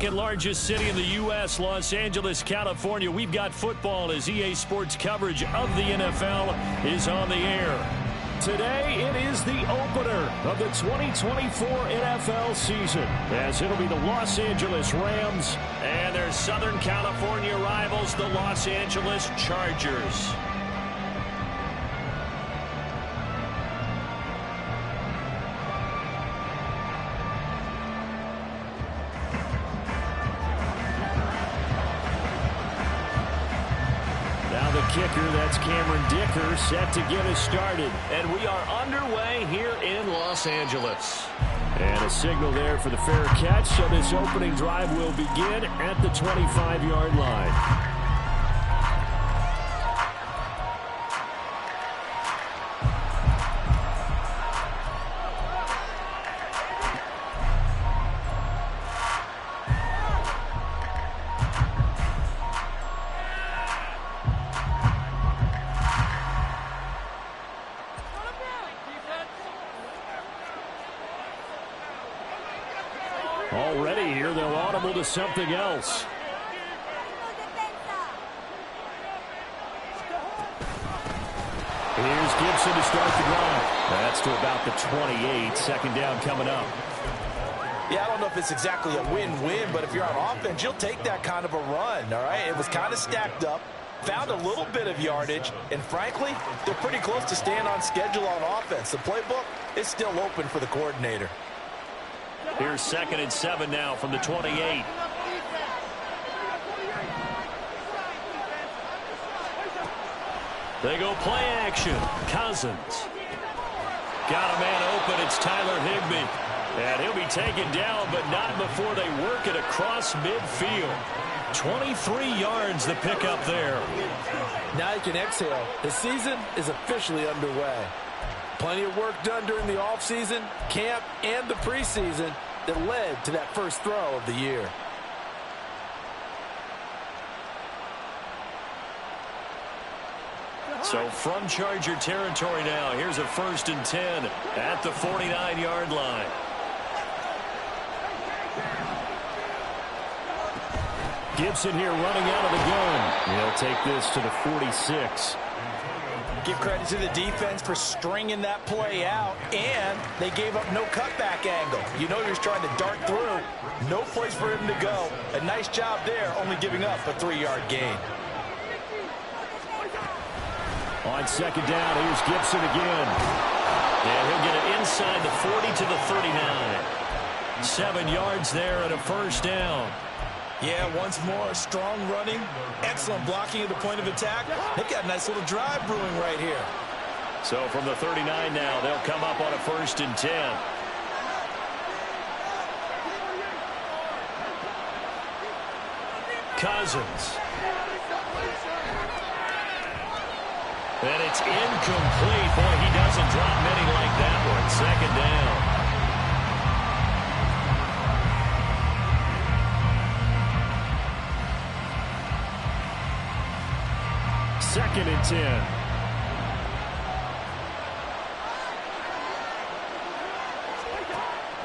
second largest city in the U.S., Los Angeles, California. We've got football as EA Sports coverage of the NFL is on the air. Today, it is the opener of the 2024 NFL season, as it'll be the Los Angeles Rams and their Southern California rivals, the Los Angeles Chargers. Kicker, that's Cameron Dicker, set to get us started. And we are underway here in Los Angeles. And a signal there for the fair catch, so this opening drive will begin at the 25-yard line. Already here, they're audible to something else. Here's Gibson to start the drive. That's to about the 28. Second down coming up. Yeah, I don't know if it's exactly a win-win, but if you're on offense, you'll take that kind of a run, all right? It was kind of stacked up, found a little bit of yardage, and frankly, they're pretty close to staying on schedule on offense. The playbook is still open for the coordinator. Here's 2nd and 7 now from the 28. They go play action. Cousins. Got a man open. It's Tyler Higbee. And he'll be taken down, but not before they work it across midfield. 23 yards the pickup there. Now you can exhale. The season is officially underway. Plenty of work done during the offseason, camp, and the preseason that led to that first throw of the year. So from Charger territory now, here's a 1st and 10 at the 49-yard line. Gibson here running out of the gun. He'll take this to the 46. Give credit to the defense for stringing that play out, and they gave up no cutback angle. You know he was trying to dart through. No place for him to go. A nice job there, only giving up a 3-yard gain. On 2nd down, here's Gibson again. And he'll get it inside the 40 to the 39. 7 yards there and a 1st down. Yeah, once more, strong running, excellent blocking at the point of attack. They've got a nice little drive brewing right here. So from the 39 now, they'll come up on a 1st and 10. Cousins. And it's incomplete. Boy, he doesn't drop many like that one. 2nd down. Second and 10.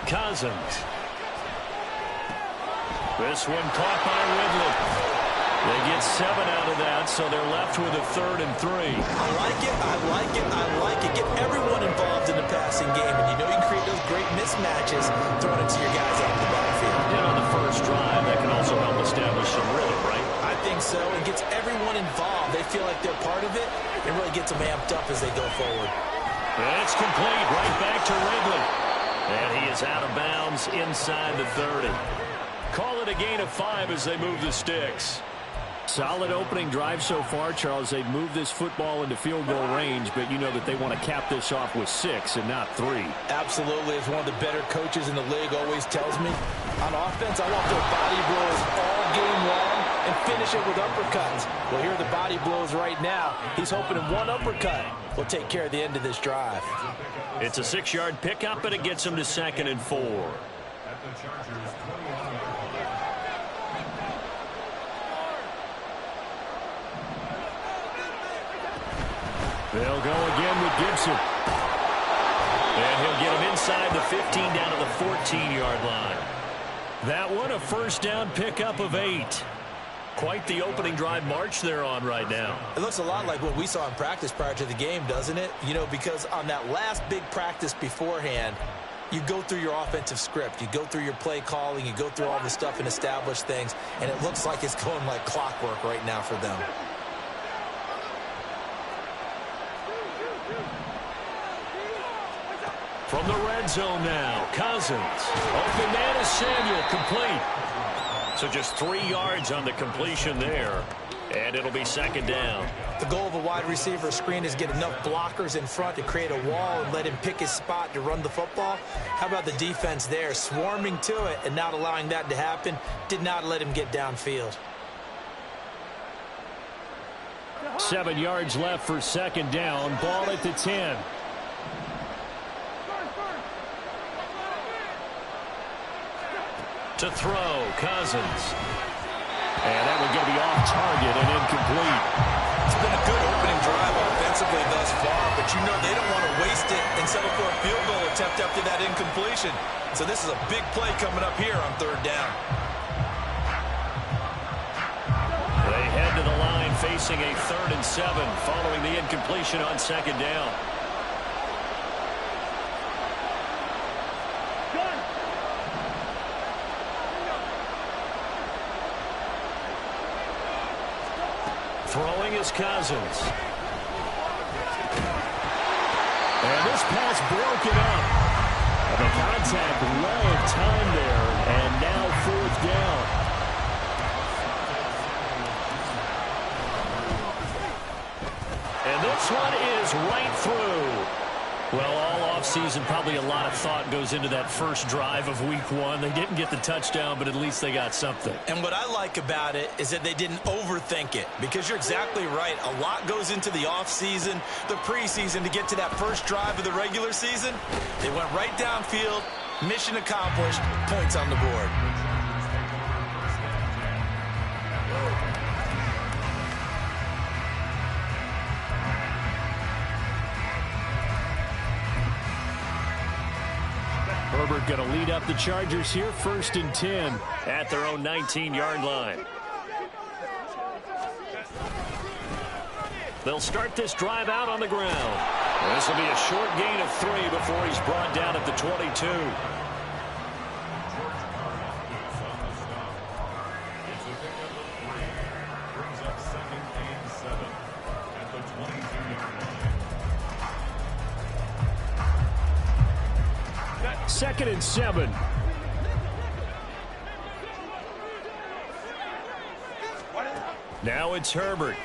Cousins. This one caught by Ridley. They get 7 out of that, so they're left with a 3rd and 3. I like it, I like it, I like it. Get everyone involved in the passing game, and you know you can create those great mismatches throwing it to your guys out of the backfield. And on the first drive, that can also help establish some rhythm, right? I think so. It gets everyone involved. They feel like they're part of it. It really gets them amped up as they go forward. And it's complete right back to Ridley. And he is out of bounds inside the 30. Call it a gain of 5 as they move the sticks. Solid opening drive so far, Charles. They've moved this football into field goal range, but you know that they want to cap this off with 6 and not 3. Absolutely. As one of the better coaches in the league always tells me, on offense, I want their body blows all game long and finish it with uppercuts. Well, here are the body blows right now. He's hoping in one uppercut will take care of the end of this drive. It's a 6-yard pickup, and it gets him to 2nd and 4. They'll go again with Gibson. And he'll get him inside the 15 down to the 14-yard line. That one a first down pickup of 8. Quite the opening drive march they're on right now. It looks a lot like what we saw in practice prior to the game, doesn't it? You know, because on that last big practice beforehand, you go through your offensive script. You go through your play calling. You go through all the stuff and establish things. And it looks like it's going like clockwork right now for them. From the red zone now, Cousins. Open man is Samuel, complete. So just 3 yards on the completion there, and it'll be second down. The goal of a wide receiver screen is get enough blockers in front to create a wall and let him pick his spot to run the football. How about the defense there, swarming to it and not allowing that to happen? Did not let him get downfield. 7 yards left for second down, ball at the 10. To throw, Cousins. And that one going to be off target and incomplete. It's been a good opening drive offensively thus far, but you know they don't want to waste it and settle for a field goal attempt after that incompletion. So this is a big play coming up here on third down. They head to the line facing a 3rd and 7 following the incompletion on second down. Throwing is Cousins. And this pass broken up. And the contact well of time there. And now 4th down. And this one is right through. Well, all offseason, probably a lot of thought goes into that first drive of week 1. They didn't get the touchdown, but at least they got something. And what I like about it is that they didn't overthink it, because you're exactly right. A lot goes into the offseason, the preseason to get to that first drive of the regular season. They went right downfield, mission accomplished, points on the board. Herbert going to lead up the Chargers here, 1st and 10 at their own 19-yard line. They'll start this drive out on the ground. This will be a short gain of 3 before he's brought down at the 22. Second and 7. Now it's Herbert.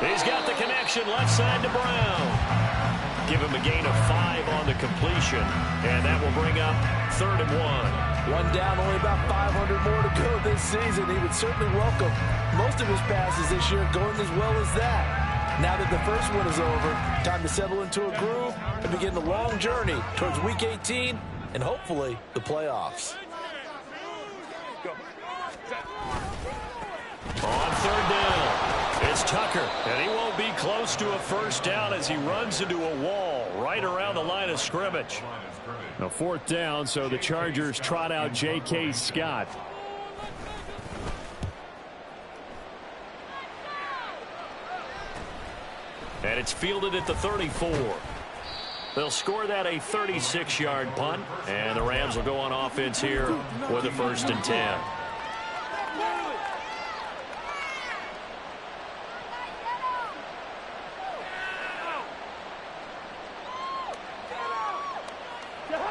He's got the connection left side to Brown. Give him a gain of 5 on the completion, and that will bring up 3rd and 1. One down, only about 500 more to go this season. He would certainly welcome most of his passes this year going as well as that. Now that the first one is over, time to settle into a groove and begin the long journey towards Week 18 and hopefully the playoffs. On 3rd down, it's Tucker, and he won't be close to a first down as he runs into a wall right around the line of scrimmage. Now 4th down, so the Chargers trot out J.K. Scott. And it's fielded at the 34. They'll score that a 36-yard punt, and the Rams will go on offense here with a 1st and 10.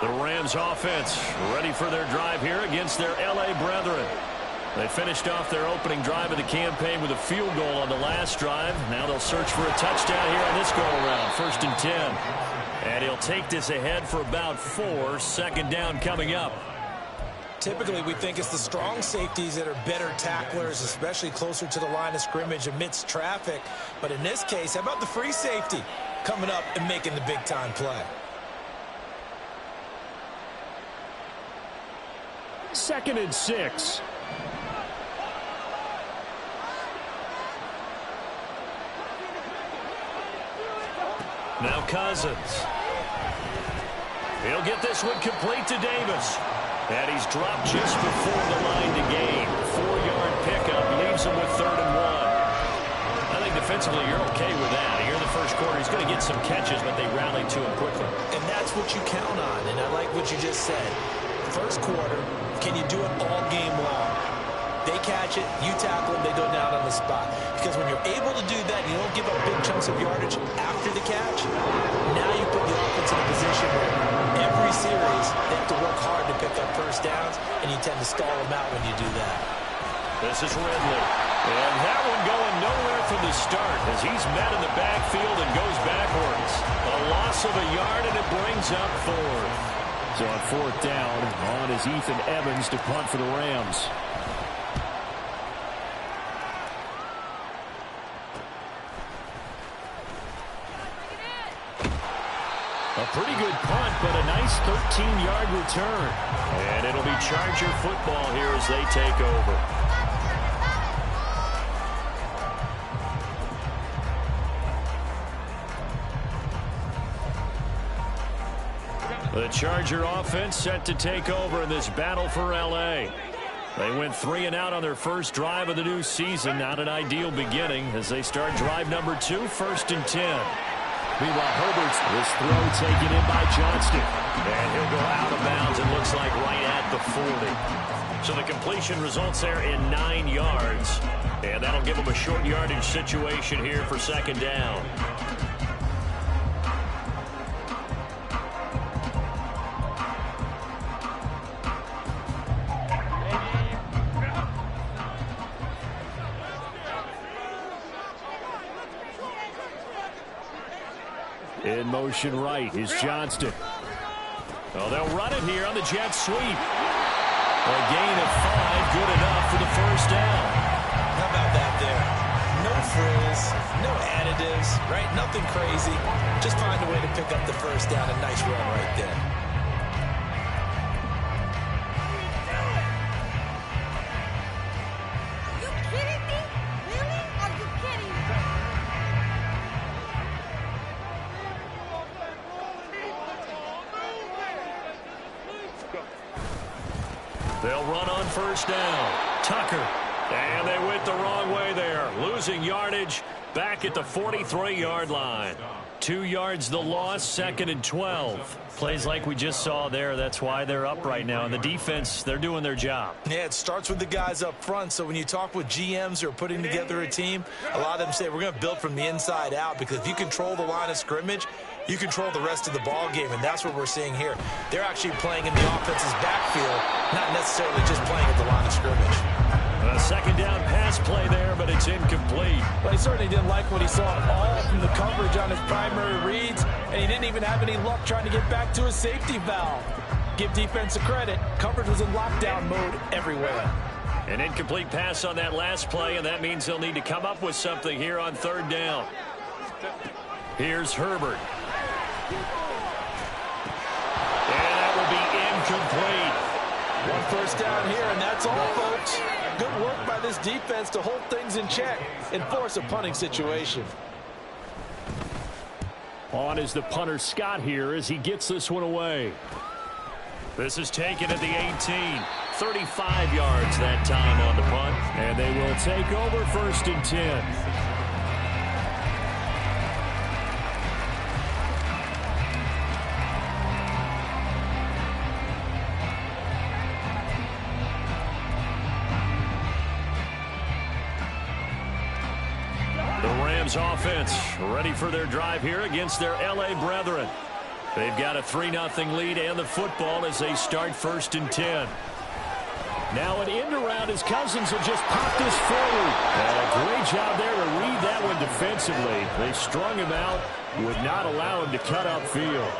The Rams offense ready for their drive here against their L.A. brethren. They finished off their opening drive of the campaign with a field goal on the last drive. Now they'll search for a touchdown here on this go-around, 1st and 10. And he'll take this ahead for about 4. 2nd down coming up. Typically, we think it's the strong safeties that are better tacklers, especially closer to the line of scrimmage amidst traffic. But in this case, how about the free safety coming up and making the big-time play? 2nd and 6. Now Cousins. He'll get this one complete to Davis. And he's dropped just before the line to gain. 4-yard pickup leaves him with 3rd and 1. I think defensively you're okay with that. Here in the first quarter, he's going to get some catches, but they rally to him quickly. And that's what you count on, and I like what you just said. First quarter, can you do it all game long? They catch it, you tackle them, they go down on the spot. Because when you're able to do that, you don't give up big chunks of yardage after the catch. Now you put the offense in a position where every series they have to work hard to pick up first downs, and you tend to stall them out when you do that. This is Ridley. And that one going nowhere from the start as he's met in the backfield and goes backwards. A loss of a yard, and it brings up 4th. So on 4th down, on is Ethan Evans to punt for the Rams. A pretty good punt, but a nice 13-yard return. And it'll be Charger football here as they take over. The Charger offense set to take over in this battle for L.A. They went 3 and out on their first drive of the new season. Not an ideal beginning as they start drive number 2, 1st and 10. Meanwhile, Herbert's this throw taken in by Johnston. And he'll go out of bounds, it looks like right at the 40. So the completion results there in 9 yards. And that'll give them a short yardage situation here for 2nd down. In motion right is Johnston. Oh, they'll run it here on the jet sweep. A gain of 5, good enough for the first down. How about that there? No frills, no additives, right? Nothing crazy. Just find a way to pick up the first down. A nice run right there. They'll run on first down. Tucker. And they went the wrong way there. Losing yardage back at the 43-yard line. 2 yards the loss, 2nd and 12. Plays like we just saw there. That's why they're up right now. And the defense, they're doing their job. Yeah, it starts with the guys up front. So when you talk with GMs who are putting together a team, a lot of them say we're going to build from the inside out, because if you control the line of scrimmage, you control the rest of the ball game, and that's what we're seeing here. They're actually playing in the offense's backfield, not necessarily just playing at the line of scrimmage. A 2nd down pass play there, but it's incomplete. Well, he certainly didn't like what he saw all from the coverage on his primary reads, and he didn't even have any luck trying to get back to his safety valve. Give defense a credit. Coverage was in lockdown mode everywhere. An incomplete pass on that last play, and that means they'll need to come up with something here on 3rd down. Here's Herbert. And that will be incomplete. 1 first down here, and that's all, folks. Good work by this defense to hold things in check and force a punting situation. On is the punter Scott here as he gets this one away. This is taken at the 18. 35 yards that time on the punt. And they will take over 1st and 10. Offense ready for their drive here against their L.A. brethren. They've got a 3-0 lead and the football as they start 1st and 10. Now an end around as Cousins will just pop this forward. And a great job there to read that one defensively. They strung him out, would not allow him to cut upfield.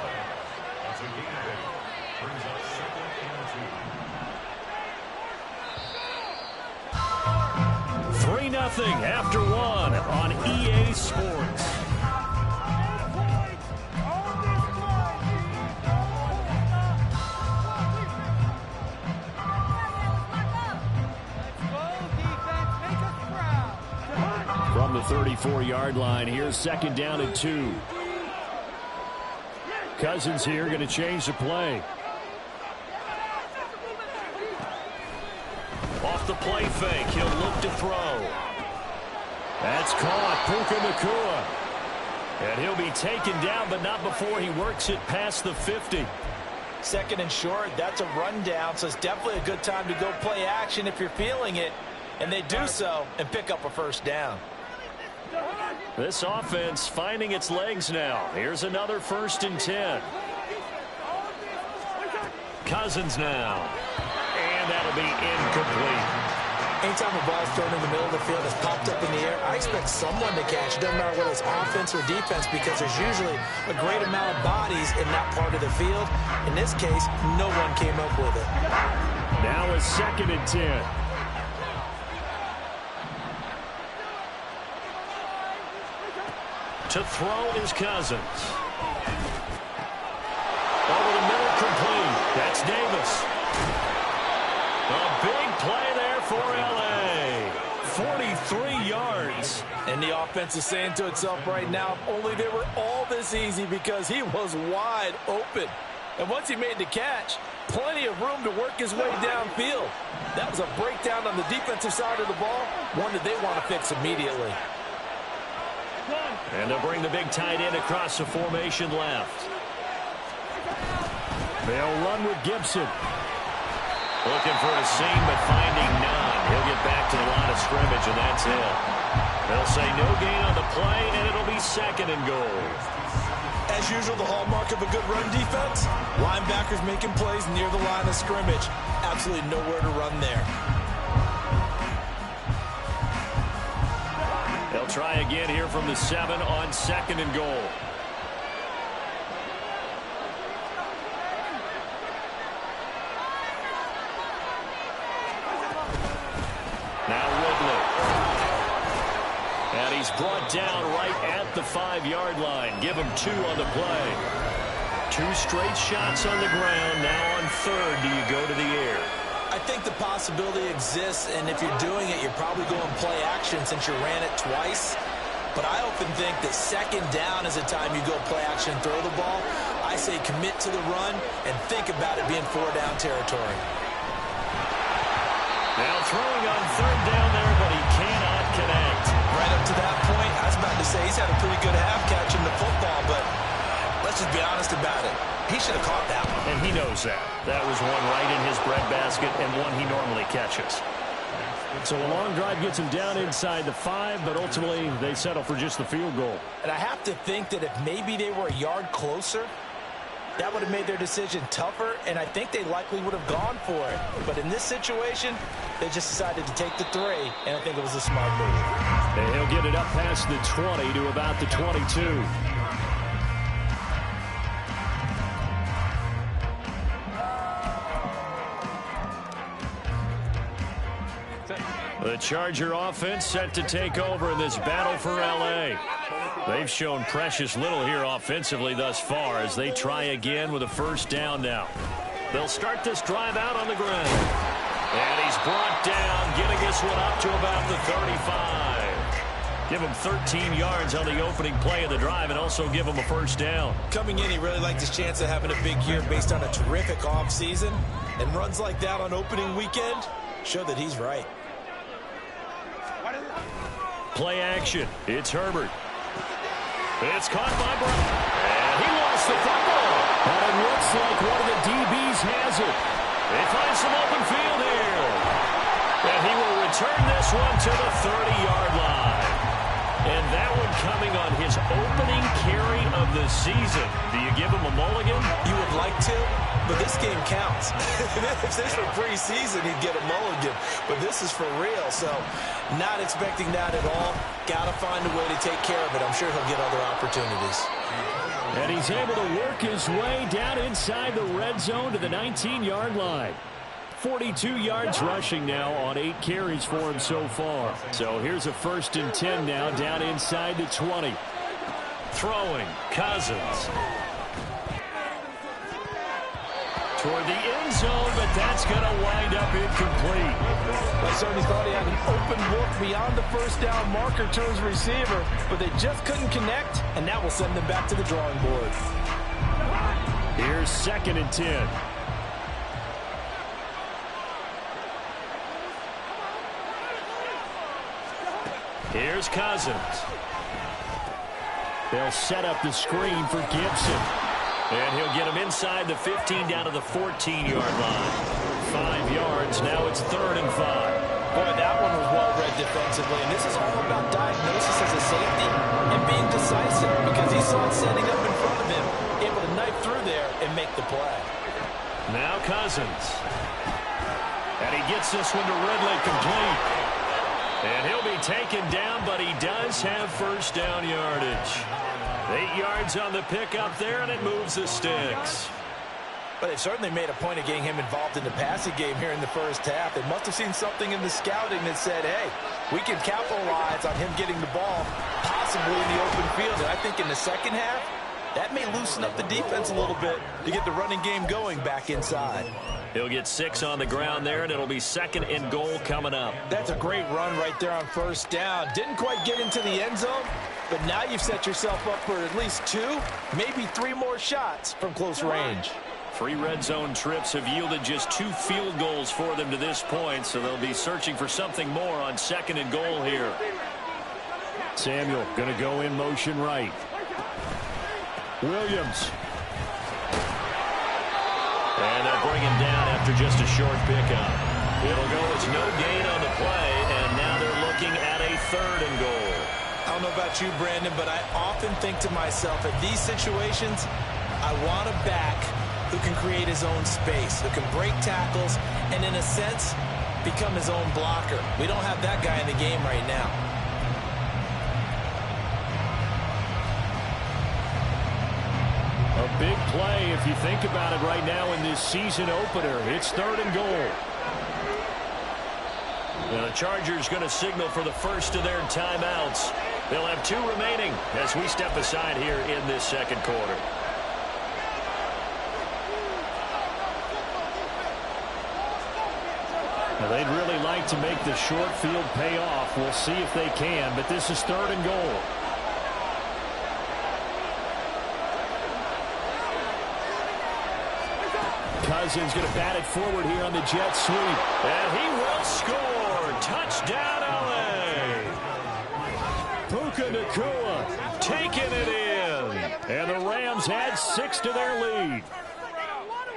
Nothing after 1 on EA Sports. From the 34-yard line, here's 2nd down and 2. Cousins here going to change the play. off the play fake. He'll look to throw. That's caught. Puka Nacua. And he'll be taken down, but not before he works it past the 50. Second and short, that's a rundown, so it's definitely a good time to go play action if you're feeling it. And they do so and pick up a first down. This offense finding its legs now. Here's another 1st and 10. Cousins now. And that'll be incomplete. Anytime a ball's thrown in the middle of the field, it's popped up in the air, I expect someone to catch it. Doesn't matter whether it's offense or defense, because there's usually a great amount of bodies in that part of the field. In this case, no one came up with it. Now a 2nd and 10. To throw is Cousins. Over the middle, complete. That's Davis. A big play there for L.A. 43 yards. And the offense is saying to itself right now, if only they were all this easy, because he was wide open. And once he made the catch, plenty of room to work his way downfield. That was a breakdown on the defensive side of the ball, one that they want to fix immediately. And they'll bring the big tight end across the formation left. They'll run with Gibson. Looking for a seam, but finding none. He'll get back to the line of scrimmage, and that's it. They'll say no gain on the play, and it'll be 2nd and goal. As usual, the hallmark of a good run defense, linebackers making plays near the line of scrimmage. Absolutely nowhere to run there. They'll try again here from the 7 on 2nd and goal. Now Ridley. And he's brought down right at the 5-yard line. Give him 2 on the play. 2 straight shots on the ground. Now on 3rd, do you go to the air? I think the possibility exists, and if you're doing it, you're probably going play action since you ran it twice. But I often think that 2nd down is a time you go play action and throw the ball. I say commit to the run and think about it being 4-down territory. Now throwing on 3rd down there, but he cannot connect. Right up to that point, I was about to say he's had a pretty good half catching the football, but let's just be honest about it. He should have caught that one. And he knows that. That was one right in his breadbasket and one he normally catches. So a long drive gets him down inside the 5, but ultimately they settle for just the field goal. And I have to think that if maybe they were a yard closer, that would have made their decision tougher, and I think they likely would have gone for it. But in this situation, they just decided to take the 3, and I think it was a smart move. And he'll get it up past the 20 to about the 22. The Charger offense set to take over in this battle for L.A. They've shown precious little here offensively thus far as they try again with a 1st down now. They'll start this drive out on the ground. And he's brought down, getting this one up to about the 35. Give him 13 yards on the opening play of the drive and also give him a 1st down. Coming in, he really liked his chance of having a big year based on a terrific offseason. And runs like that on opening weekend show that he's right. Play action. It's Herbert. It's caught by Brown. And he lost the football. And it looks like one of the DBs has it. They find some open field here. And he will return this one to the 30-yard line. And that one coming on his opening carry of the season. Do you give him a mulligan? You would like to, but this game counts. If this were preseason, he'd get a mulligan. But this is for real, so not expecting that at all. Got to find a way to take care of it. I'm sure he'll get other opportunities. And he's able to work his way down inside the red zone to the 19-yard line. 42 yards rushing now on 8 carries for him so far. So here's a 1st and 10 now down inside the 20. Throwing, Cousins. Toward the end zone, but that's going to wind up incomplete. I certainly thought he had an open look beyond the 1st down marker to his receiver, but they just couldn't connect, and that will send them back to the drawing board. Here's 2nd and 10. Here's Cousins. They'll set up the screen for Gibson. And he'll get him inside the 15 down to the 14-yard line. 5 yards. Now it's 3rd and 5. Boy, that one was well read defensively. And this is all about diagnosis as a safety and being decisive because he saw it setting up in front of him, able to knife through there and make the play. Now Cousins. And he gets this one to Ridley complete. And he'll be taken down, but he does have first down yardage. 8 yards on the pickup there, and it moves the sticks. But they certainly made a point of getting him involved in the passing game here in the first half. They must have seen something in the scouting that said, hey, we can capitalize on him getting the ball possibly in the open field. And I think in the second half, that may loosen up the defense a little bit to get the running game going back inside. He'll get 6 on the ground there, and it'll be 2nd and goal coming up. That's a great run right there on first down. Didn't quite get into the end zone, but now you've set yourself up for at least 2, maybe 3 more shots from close range. 3 red zone trips have yielded just 2 field goals for them to this point, so they'll be searching for something more on 2nd and goal here. Samuel going to go in motion right. Williams. And they'll bring him down after just a short pickup. It'll go as no gain on the play, and now they're looking at a 3rd and goal. I don't know about you, Brandon, but I often think to myself, at these situations, I want a back who can create his own space, who can break tackles, and in a sense, become his own blocker. We don't have that guy in the game right now. A big play if you think about it right now in this season opener. It's 3rd and goal. The Chargers going to signal for the first of their timeouts. They'll have 2 remaining as we step aside here in this second quarter. Now they'd really like to make the short field pay off. We'll see if they can, but this is 3rd and goal. Cousins going to bat it forward here on the jet sweep. And he will score. Touchdown, L.A. Puka Nacua taking it in. And the Rams add 6 to their lead.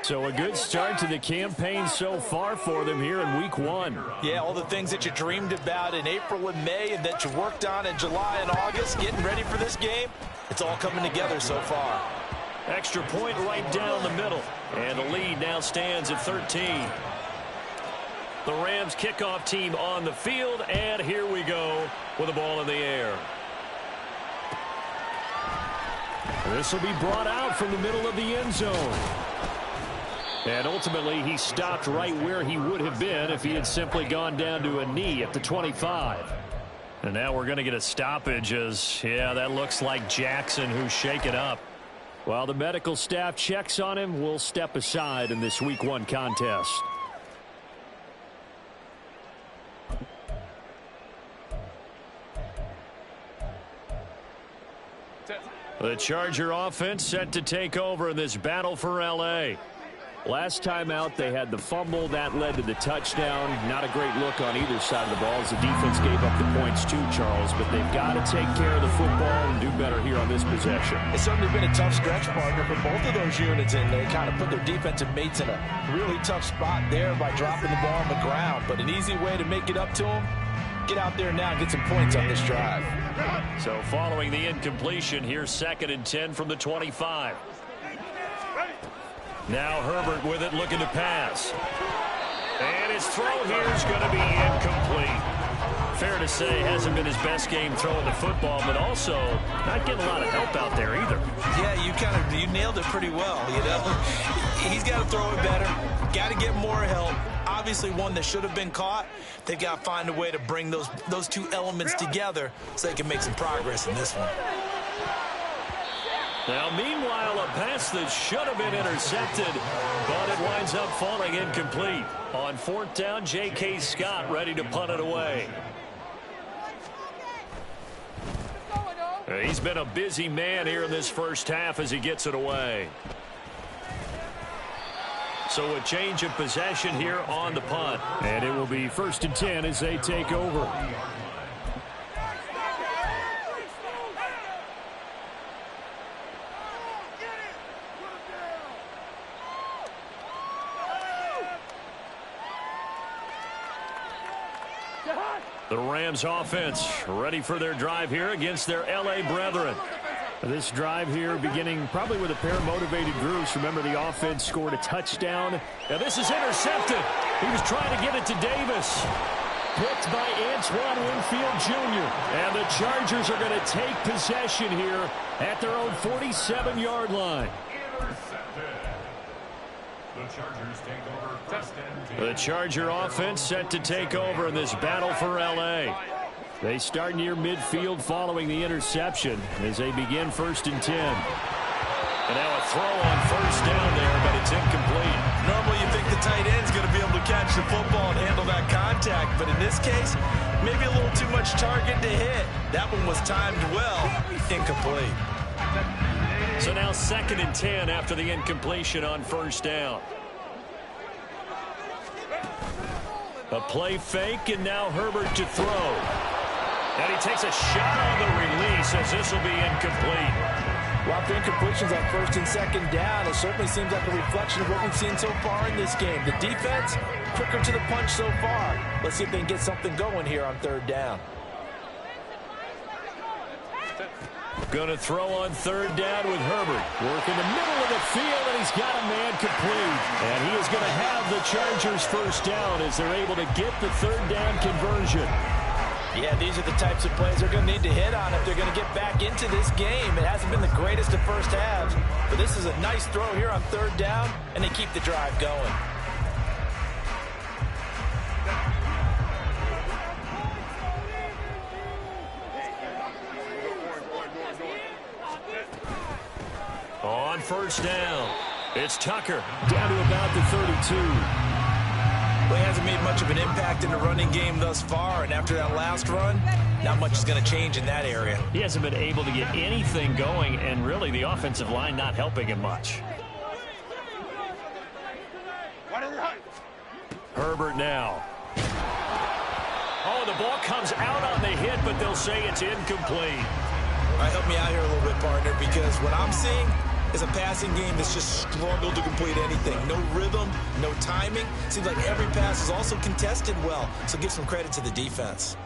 So a good start to the campaign so far for them here in week 1. Yeah, all the things that you dreamed about in April and May and that you worked on in July and August, getting ready for this game, it's all coming together so far. Extra point right down the middle. And the lead now stands at 13. The Rams kickoff team on the field. And here we go with the ball in the air. This will be brought out from the middle of the end zone. And ultimately, he stopped right where he would have been if he had simply gone down to a knee at the 25. And now we're going to get a stoppage as, yeah, that looks like Jackson who's shaken up. While the medical staff checks on him, we'll step aside in this week 1 contest. The Charger offense set to take over in this battle for L.A. Last time out, they had the fumble. That led to the touchdown. Not a great look on either side of the ball as the defense gave up the points too, Charles. But they've got to take care of the football and do better here on this possession. It's certainly been a tough stretch, partner, for both of those units, and they kind of put their defensive mates in a really tough spot there by dropping the ball on the ground. But an easy way to make it up to them, get out there now and get some points on this drive. So following the incompletion, here's 2nd and 10 from the 25. Now Herbert with it, looking to pass. And his throw here is going to be incomplete. Fair to say, hasn't been his best game throwing the football, but also not getting a lot of help out there either. Yeah, you nailed it pretty well, you know. He's got to throw it better. Got to get more help. Obviously one that should have been caught. They've got to find a way to bring those 2 elements together so they can make some progress in this one. Now, meanwhile, a pass that should have been intercepted, but it winds up falling incomplete. On 4th down, J.K. Scott ready to punt it away. He's been a busy man here in this first half as he gets it away. So a change of possession here on the punt. And it will be 1st and 10 as they take over. The Rams offense ready for their drive here against their L.A. brethren. This drive here beginning probably with a pair of motivated groups. Remember, the offense scored a touchdown. Now this is intercepted. He was trying to get it to Davis. Picked by Antoine Winfield Jr. And the Chargers are going to take possession here at their own 47-yard line. The Charger offense set to take over in this battle for L.A. They start near midfield following the interception as they begin 1st and 10. And now a throw on 1st down there, but it's incomplete. Normally you think the tight end's going to be able to catch the football and handle that contact, but in this case, maybe a little too much target to hit. That one was timed well. Incomplete. So now 2nd and 10 after the incompletion on 1st down. A play fake, and now Herbert to throw. And he takes a shot on the release as this will be incomplete. Well, after incompletions on 1st and 2nd down, it certainly seems like a reflection of what we've seen so far in this game. The defense, quicker to the punch so far. Let's see if they can get something going here on 3rd down. Going to throw on 3rd down with Herbert. Work in the middle of the field, and he's got a man complete. And he is going to have the Chargers 1st down as they're able to get the 3rd down conversion. Yeah, these are the types of plays they're going to need to hit on if they're going to get back into this game. It hasn't been the greatest of first halves, but this is a nice throw here on 3rd down, and they keep the drive going. On 1st down, it's Tucker down to about the 32. Well, he hasn't made much of an impact in the running game thus far, and after that last run, not much is going to change in that area. He hasn't been able to get anything going, and really the offensive line not helping him much. Herbert now. Oh, the ball comes out on the hit, but they'll say it's incomplete. All right, help me out here a little bit, partner, because what I'm seeing is a passing game that's just struggled to complete anything. No rhythm, no timing. Seems like every pass is also contested well, so give some credit to the defense.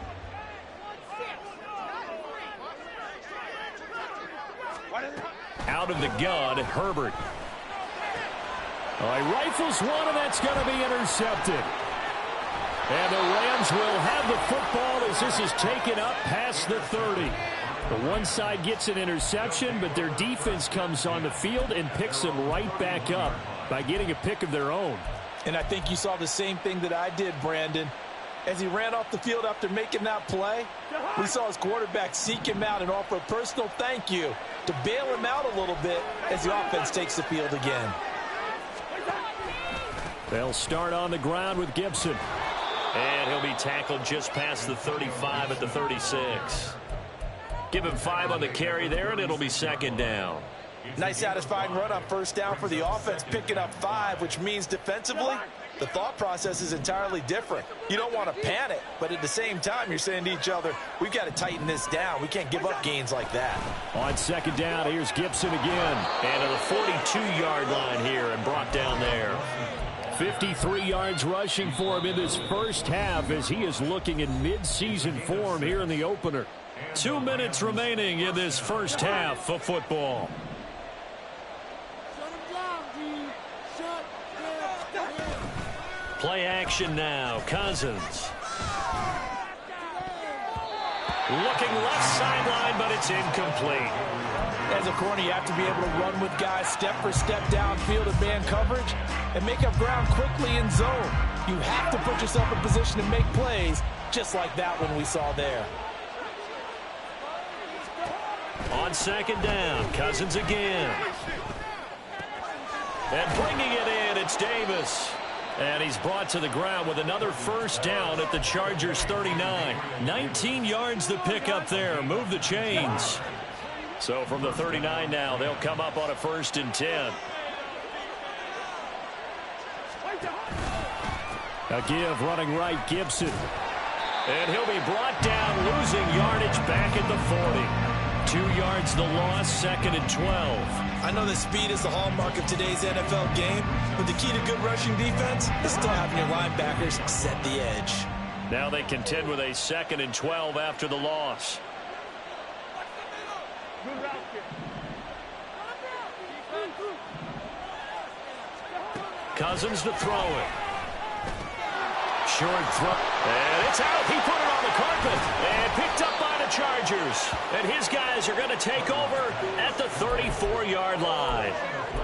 Out of the gun, Herbert. All right, rifles one, and that's going to be intercepted. And the Rams will have the football as this is taken up past the 30. The one side gets an interception, but their defense comes on the field and picks them right back up by getting a pick of their own. And I think you saw the same thing that I did, Brandon. As he ran off the field after making that play, we saw his quarterback seek him out and offer a personal thank you to bail him out a little bit as the offense takes the field again. They'll start on the ground with Gibson. And he'll be tackled just past the 35 at the 36. Give him 5 on the carry there, and it'll be 2nd down. Nice satisfying run on 1st down for the offense, picking up 5, which means defensively, the thought process is entirely different. You don't want to panic, but at the same time, you're saying to each other, we've got to tighten this down. We can't give up gains like that. On 2nd down, here's Gibson again. And to the 42-yard line here and brought down there. 53 yards rushing for him in this first half as he is looking in mid-season form here in the opener. 2 minutes remaining in this first half of football. Play action now. Cousins. Looking left sideline, but it's incomplete. As a corner, you have to be able to run with guys step for step downfield in man coverage and make up ground quickly in zone. You have to put yourself in position to make plays, just like that one we saw there. On 2nd down, Cousins again. And bringing it in, it's Davis. And he's brought to the ground with another 1st down at the Chargers 39. 19 yards to pick up there. Move the chains. So from the 39 now, they'll come up on a 1st and 10. A give running right, Gibson. And he'll be brought down, losing yardage back at the 40. 2 yards the loss, 2nd and 12. I know that speed is the hallmark of today's NFL game, but the key to good rushing defense is still having your linebackers set the edge. Now they contend with a 2nd and 12 after the loss. Cousins to throw it. Short throw. And it's out. He put it on the carpet. And picked up by the Chargers. And his guys are going to take over at the 34-yard line.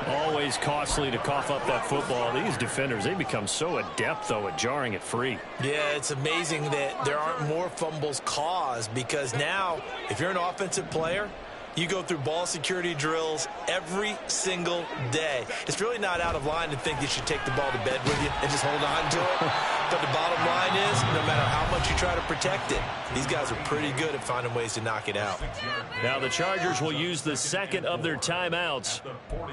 Always costly to cough up that football. These defenders, they become so adept, though, at jarring it free. Yeah, it's amazing that there aren't more fumbles caused, because now, if you're an offensive player, you go through ball security drills every single day. It's really not out of line to think you should take the ball to bed with you and just hold on to it. But the bottom line is, no matter how much you try to protect it, these guys are pretty good at finding ways to knock it out. Now the Chargers will use the 2nd of their timeouts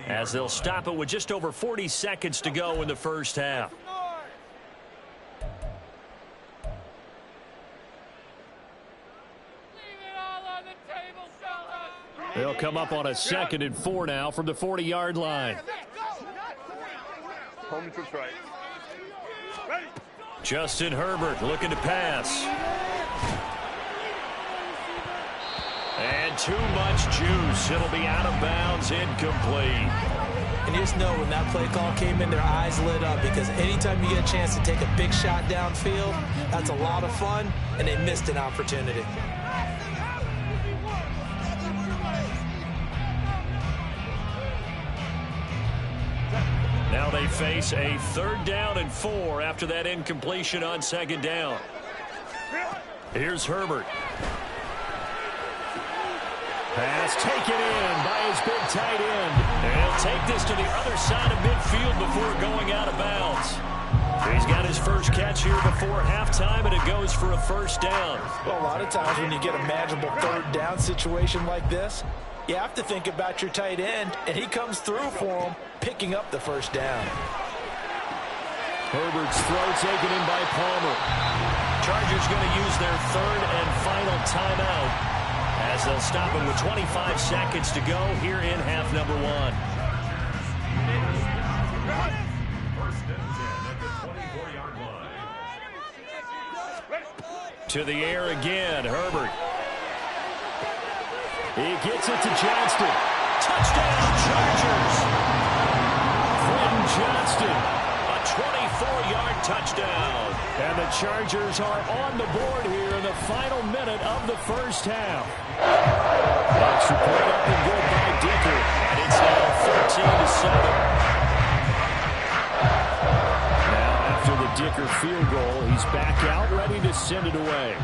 as they'll stop it with just over 40 seconds to go in the first half. They'll come up on a 2nd and 4 now from the 40-yard line. Justin Herbert looking to pass. And too much juice. It'll be out of bounds, incomplete. And you just know when that play call came in, their eyes lit up, because anytime you get a chance to take a big shot downfield, that's a lot of fun, and they missed an opportunity. Now they face a 3rd down and 4 after that incompletion on 2nd down. Here's Herbert. Pass taken in by his big tight end. And he'll take this to the other side of midfield before going out of bounds. He's got his first catch here before halftime, and it goes for a 1st down. Well, a lot of times when you get a manageable 3rd down situation like this, you have to think about your tight end, and he comes through for him, picking up the 1st down. Herbert's throw taken in by Palmer. Chargers going to use their 3rd and final timeout as they'll stop it with 25 seconds to go here in half number 1. To the air again, Herbert. He gets it to Johnston. Touchdown, Chargers. Quentin Johnston, a 24-yard touchdown. And the Chargers are on the board here in the final minute of the first half. Extra point up and good by Dicker. And it's now 13-7. Now after the Dicker field goal, he's back out ready to send it away.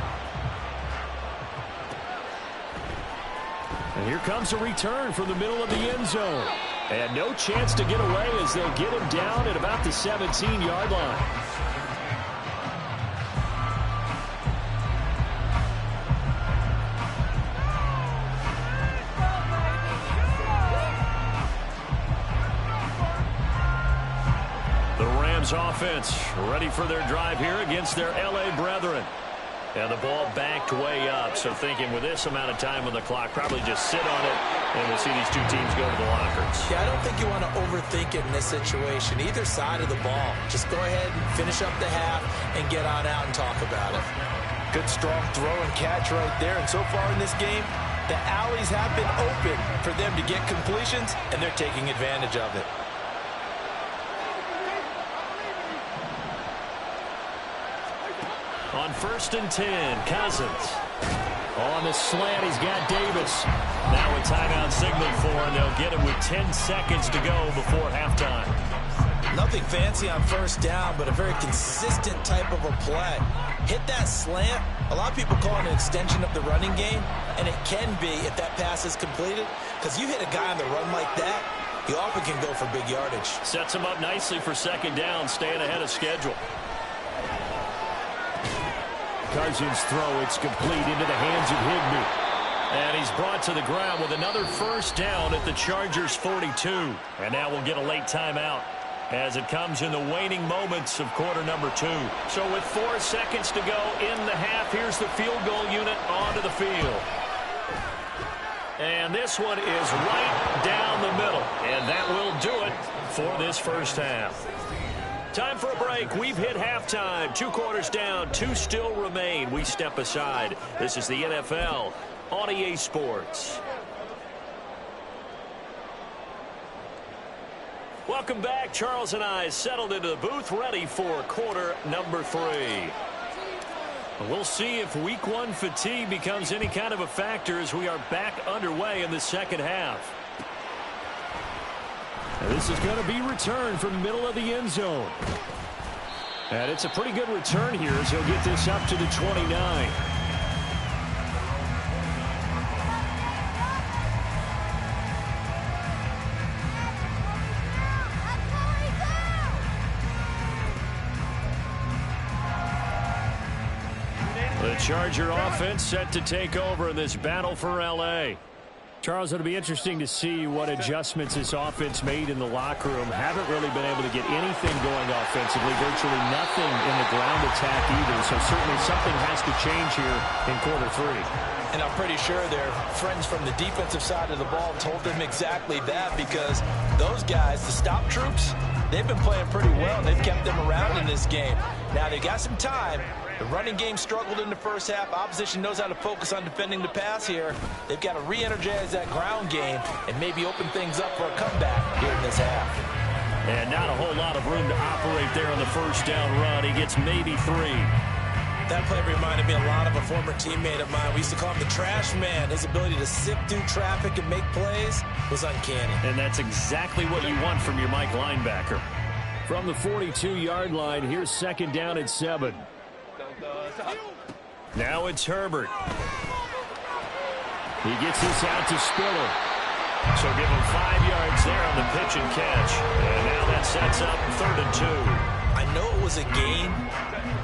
And here comes a return from the middle of the end zone. And no chance to get away as they'll get him down at about the 17-yard line. The Rams offense ready for their drive here against their L.A. brethren. And the ball backed way up, so thinking with this amount of time on the clock, probably just sit on it, and we'll see these two teams go to the lockers. Yeah, I don't think you want to overthink it in this situation. Either side of the ball. Just go ahead and finish up the half and get on out and talk about it. Good, strong throw and catch right there. And so far in this game, the alleys have been open for them to get completions, and they're taking advantage of it. On 1st and 10, Cousins. On the slant, he's got Davis. Now a timeout signal for him. They'll get it with 10 seconds to go before halftime. Nothing fancy on 1st down, but a very consistent type of a play. Hit that slant. A lot of people call it an extension of the running game, and it can be if that pass is completed, because you hit a guy on the run like that, you often can go for big yardage. Sets him up nicely for 2nd down, staying ahead of schedule. Cousins' throw, it's complete into the hands of Higbee. And he's brought to the ground with another 1st down at the Chargers' 42. And now we'll get a late timeout as it comes in the waning moments of quarter number 2. So with 4 seconds to go in the half, here's the field goal unit onto the field. And this one is right down the middle. And that will do it for this first half. Time for a break. We've hit halftime. 2 quarters down, 2 still remain. We step aside. This is the NFL on EA Sports. Welcome back. Charles and I settled into the booth, ready for quarter number 3. We'll see if week 1 fatigue becomes any kind of a factor as we are back underway in the second half. This is going to be returned from the middle of the end zone. And it's a pretty good return here as he'll get this up to the 29. The Charger offense set to take over in this battle for L.A. Charles, it'll be interesting to see what adjustments this offense made in the locker room. Haven't really been able to get anything going offensively, virtually nothing in the ground attack either. So certainly something has to change here in quarter 3. And I'm pretty sure their friends from the defensive side of the ball told them exactly that, because those guys, the stop troops, they've been playing pretty well. They've kept them around in this game. Now they got some time. The running game struggled in the first half. Opposition knows how to focus on defending the pass here. They've got to re-energize that ground game and maybe open things up for a comeback here in this half. And not a whole lot of room to operate there on the first down run. He gets maybe 3. That play reminded me a lot of a former teammate of mine. We used to call him the trash man. His ability to sift through traffic and make plays was uncanny. And that's exactly what you want from your Mike linebacker. From the 42-yard line, here's second down and 7. Now it's Herbert. He gets this out to Spiller. So give him 5 yards there on the pitch and catch. And now that sets up 3rd and 2. I know it was a gain,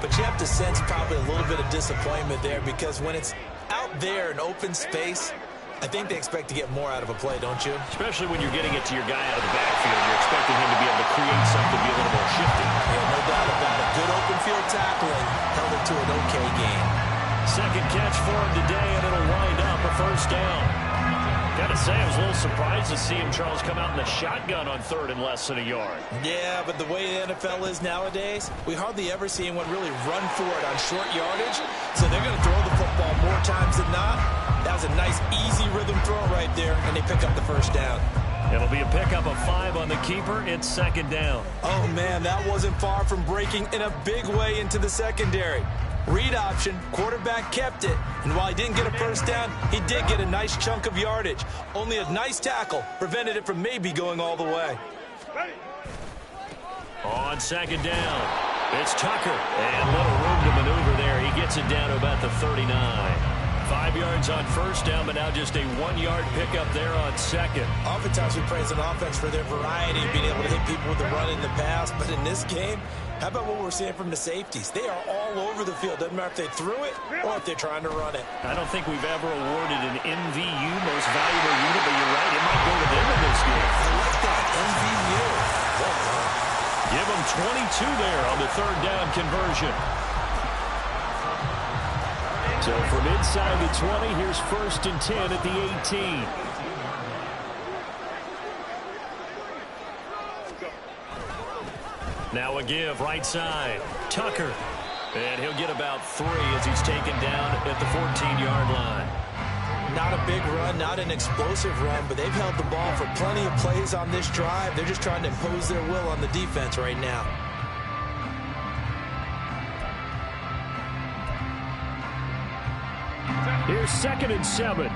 but you have to sense probably a little bit of disappointment there, because when it's out there in open space, I think they expect to get more out of a play, don't you? Especially when you're getting it to your guy out of the backfield. You're expecting him to be able to create something, be a little more shifty. Yeah, no doubt about it. Good open field tackling held it to an okay game. Second catch for him today, and it'll wind up a first down. Got to say, I was a little surprised to see him, Charles, come out in the shotgun on 3rd and less than a yard. Yeah, but the way the NFL is nowadays, we hardly ever see anyone really run for it on short yardage. So they're going to throw the football more times than not. That was a nice, easy rhythm throw right there, and they pick up the first down. It'll be a pickup of 5 on the keeper. It's second down. Oh, man, that wasn't far from breaking in a big way into the secondary. Read option, quarterback kept it, and while he didn't get a first down, he did get a nice chunk of yardage. Only a nice tackle prevented it from maybe going all the way. On second down, it's Tucker, and little room to maneuver there. He gets it down to about the 39. 5 yards on first down, but now just a 1-yard pickup there on second. Oftentimes we praise an offense for their variety, being able to hit people with the run in the pass, but in this game, how about what we're seeing from the safeties? They are all over the field. Doesn't matter if they threw it or if they're trying to run it. I don't think we've ever awarded an MVU, most valuable unit, but you're right, it might go to them in this game. I like that, MVU. Give them 22 there on the 3rd down conversion. So from inside the 20, here's 1st and 10 at the 18. Now a give, right side. Tucker. And he'll get about 3 as he's taken down at the 14-yard line. Not a big run, not an explosive run, but they've held the ball for plenty of plays on this drive. They're just trying to impose their will on the defense right now. Here's 2nd and 7.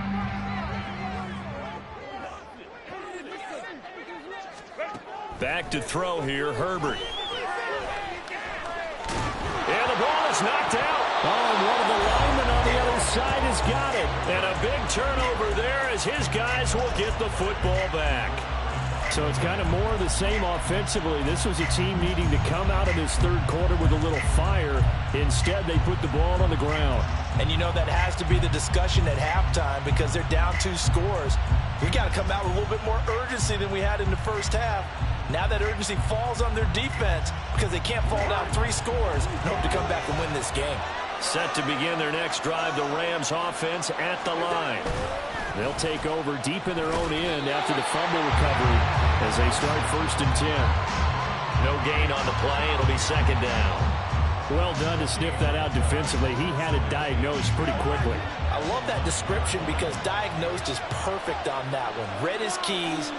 Back to throw here, Herbert. And the ball is knocked out. Oh, and one of the linemen on the other side has got it. And a big turnover there as his guys will get the football back. So it's kind of more of the same offensively. This was a team needing to come out of this 3rd quarter with a little fire. Instead, they put the ball on the ground. And you know that has to be the discussion at halftime, because they're down 2 scores. We got to come out with a little bit more urgency than we had in the first half. Now that urgency falls on their defense because they can't fall down 3 scores and hope to come back and win this game. Set to begin their next drive, the Rams offense at the line. They'll take over deep in their own end after the fumble recovery as they start 1st and 10. No gain on the play. It'll be second down. Well done to sniff that out defensively. He had it diagnosed pretty quickly. I love that description because diagnosed is perfect on that one. Read his keys,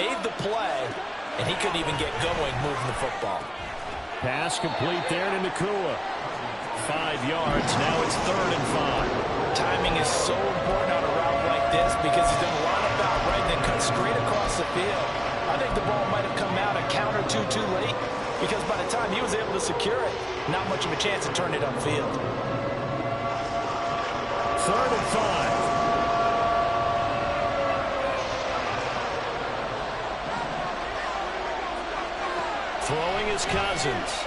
made the play, and he couldn't even get going moving the football. Pass complete there to Nakua. 5 yards. Now it's 3rd and 5. Timing is so important on a route like this because he's done a line about right and then cut straight across the field. I think the ball might have come out a count or two too late because by the time he was able to secure it, not much of a chance to turn it upfield. 3rd and 5. Throwing is Cousins.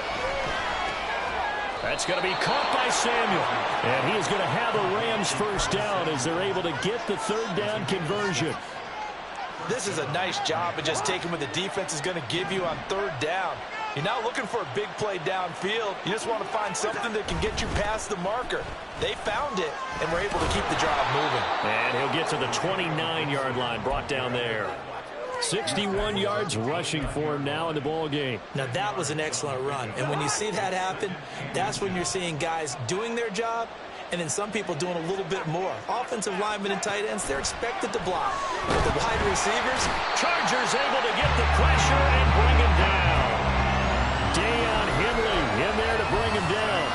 That's going to be caught by Samuel. And he is going to have a Rams first down as they're able to get the 3rd down conversion. This is a nice job of just taking what the defense is going to give you on 3rd down. You're not looking for a big play downfield. You just want to find something that can get you past the marker. They found it and were able to keep the drive moving. And he'll get to the 29-yard line, brought down there. 61 yards rushing for him now in the ball game. Now that was an excellent run. And when you see that happen, that's when you're seeing guys doing their job and then some people doing a little bit more. Offensive linemen and tight ends, they're expected to block. But the wide receivers, Chargers able to get the pressure and bring him down. Deion Henley in there to bring him down.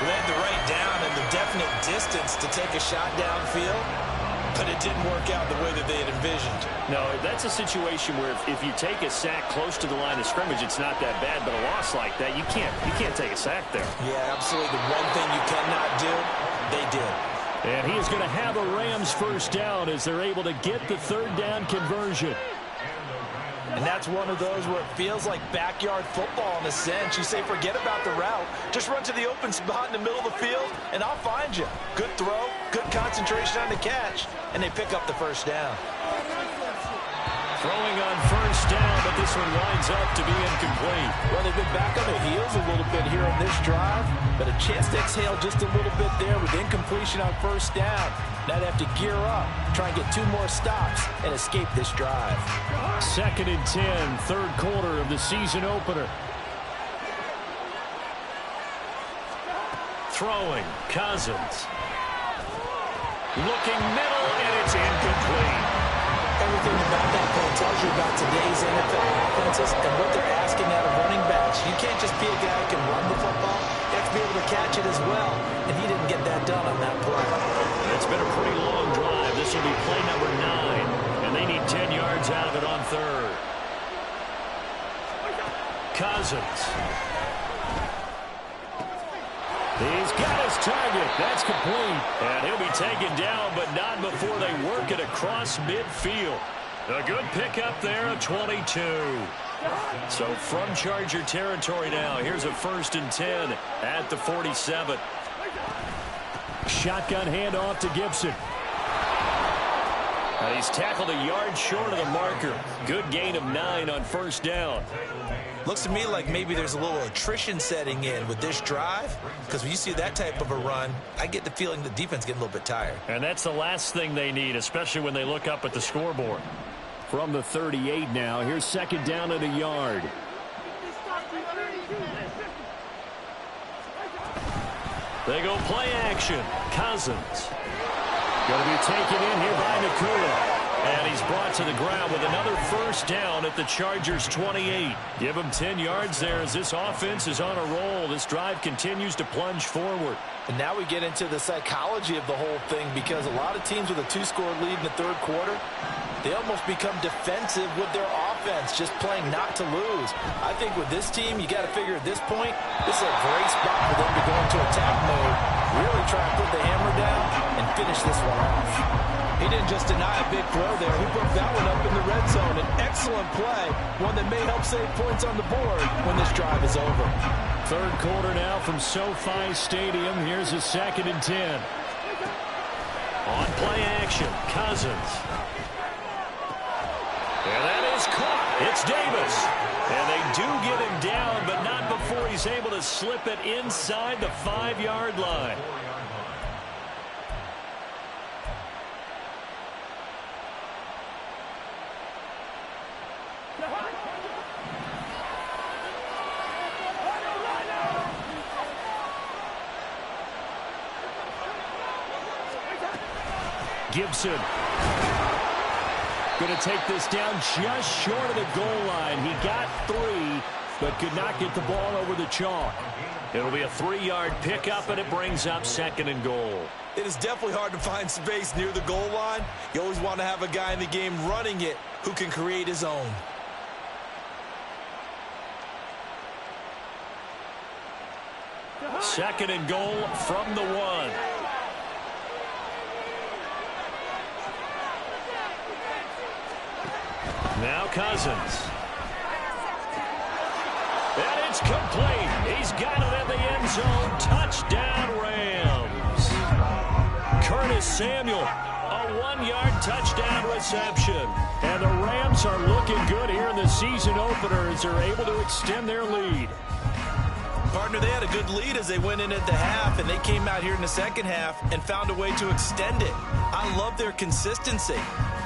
Led the right down and the definite distance to take a shot downfield. But it didn't work out the way that they had envisioned. No, that's a situation where if you take a sack close to the line of scrimmage, it's not that bad. But a loss like that, you can't take a sack there. Yeah, absolutely. The one thing you cannot do, they did. And he is going to have a Rams first down as they're able to get the 3rd down conversion. And that's one of those where it feels like backyard football in a sense. You say, forget about the route. Just run to the open spot in the middle of the field, and I'll find you. Good throw, good concentration on the catch, and they pick up the first down. Throwing on first down, but this one winds up to be incomplete. Well, they've been back on their heels a little bit here on this drive, but a chance to exhale just a little bit there with incompletion on first down. Now they have to gear up, try and get 2 more stops, and escape this drive. 2nd and 10, 3rd quarter of the season opener. Throwing, Cousins. Looking middle, and it's incomplete. everything about that play tells you about today's NFL offenses and what they're asking out of running backs. You can't just be a guy who can run the football. You have to be able to catch it as well, and he didn't get that done on that play. It's been a pretty long drive. This will be play number 9, and they need 10 yards out of it on 3rd. Cousins. He's got his target. That's complete. And he'll be taken down, but not before they work it across midfield. A good pickup there, a 22. So from Charger territory now, here's a 1st and 10 at the 47. Shotgun handoff to Gibson. And he's tackled a yard short of the marker. Good gain of 9 on 1st down. Looks to me like maybe there's a little attrition setting in with this drive, because when you see that type of a run, I get the feeling the defense getting a little bit tired. And that's the last thing they need, especially when they look up at the scoreboard. From the 38 now, here's 2nd down at a yard. They go play action. Cousins. Going to be taken in here by Nakua. And he's brought to the ground with another 1st down at the Chargers' 28. Give him 10 yards there as this offense is on a roll. This drive continues to plunge forward. And now we get into the psychology of the whole thing, because a lot of teams with a 2-score lead in the 3rd quarter, they almost become defensive with their offense, just playing not to lose. I think with this team, you got to figure at this point, this is a great spot for them to go into attack mode, really try and put the hammer down and finish this one off. He didn't just deny a big throw there. He broke that one up in the red zone. An excellent play, one that may help save points on the board when this drive is over. 3rd quarter now from SoFi Stadium. Here's a 2nd and 10. On play action, Cousins. And that is caught. It's Davis. And they do get him down, but not before he's able to slip it inside the 5-yard line. Gibson. Going to take this down just short of the goal line. He got 3, but could not get the ball over the chalk. It'll be a 3-yard pickup, and it brings up 2nd and goal. It is definitely hard to find space near the goal line. You always want to have a guy in the game running it who can create his own. Second and goal from the 1. Now Cousins. And it's complete. He's got it in the end zone. Touchdown, Rams. Curtis Samuel, a 1-yard touchdown reception. And the Rams are looking good here in the season opener as they're able to extend their lead. Partner, they had a good lead as they went in at the half, and they came out here in the second half and found a way to extend it. I love their consistency.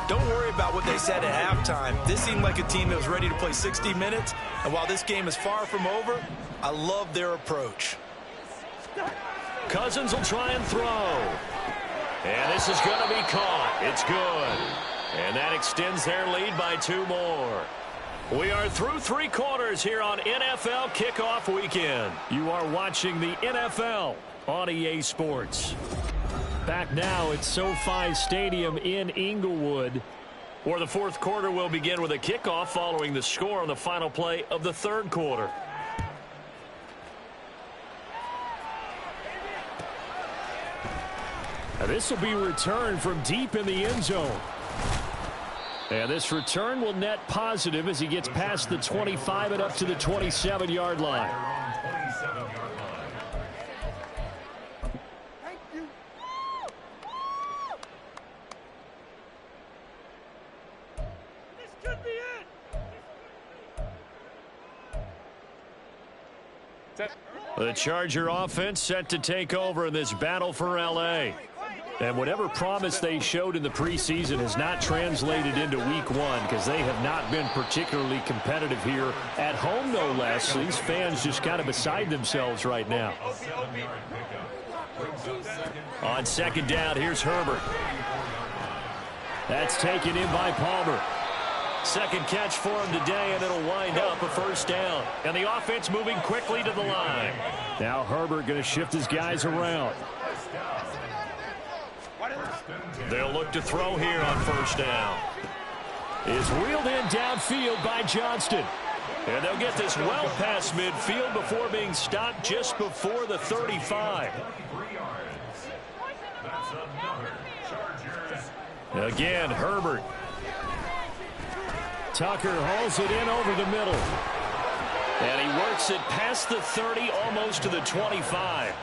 Don't worry about what they said at halftime. This seemed like a team that was ready to play 60 minutes, and while this game is far from over, I love their approach. Cousins will try and throw. And this is going to be caught. It's good. And that extends their lead by 2 more. We are through 3 quarters here on NFL Kickoff Weekend. You are watching the NFL on EA Sports. Back now at SoFi Stadium in Inglewood, where the 4th quarter will begin with a kickoff following the score on the final play of the 3rd quarter. Now this will be returned from deep in the end zone. And this return will net positive as he gets past the 25 and up to the 27-yard line. The Charger offense set to take over in this battle for L.A. And whatever promise they showed in the preseason has not translated into week 1 because they have not been particularly competitive here at home, no less. These fans just kind of beside themselves right now. On 2nd down, here's Herbert. That's taken in by Palmer. 2nd catch for him today, and it'll wind up a 1st down. And the offense moving quickly to the line. Now Herbert going to shift his guys around. They'll look to throw here on 1st down. Is wheeled in downfield by Johnston. And they'll get this well past midfield before being stopped just before the 35. Again, Herbert. Tucker hauls it in over the middle. And he works it past the 30, almost to the 25.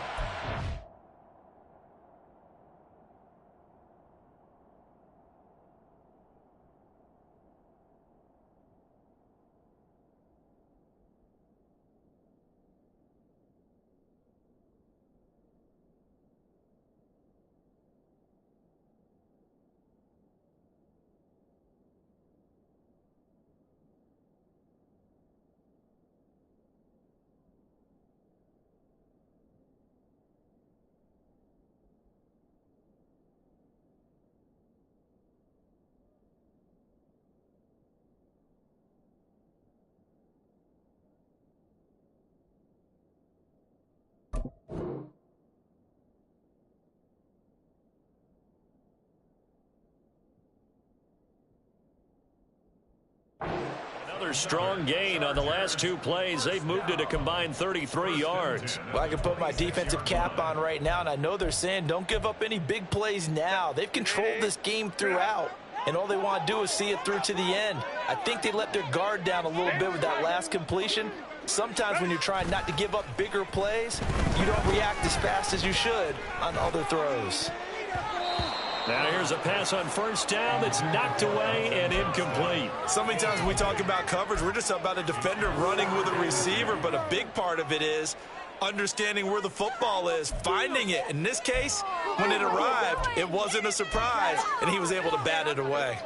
Another strong gain on the last 2 plays. They've moved it a combined 33 yards. Well, I can put my defensive cap on right now, and I know they're saying don't give up any big plays now. They've controlled this game throughout, and all they want to do is see it through to the end. I think they let their guard down a little bit with that last completion. Sometimes when you're trying not to give up bigger plays, you don't react as fast as you should on other throws. Now here's a pass on 1st down that's knocked away and incomplete. So many times when we talk about coverage, we're just about a defender running with a receiver, but a big part of it is understanding where the football is, finding it. In this case, when it arrived, it wasn't a surprise, and he was able to bat it away.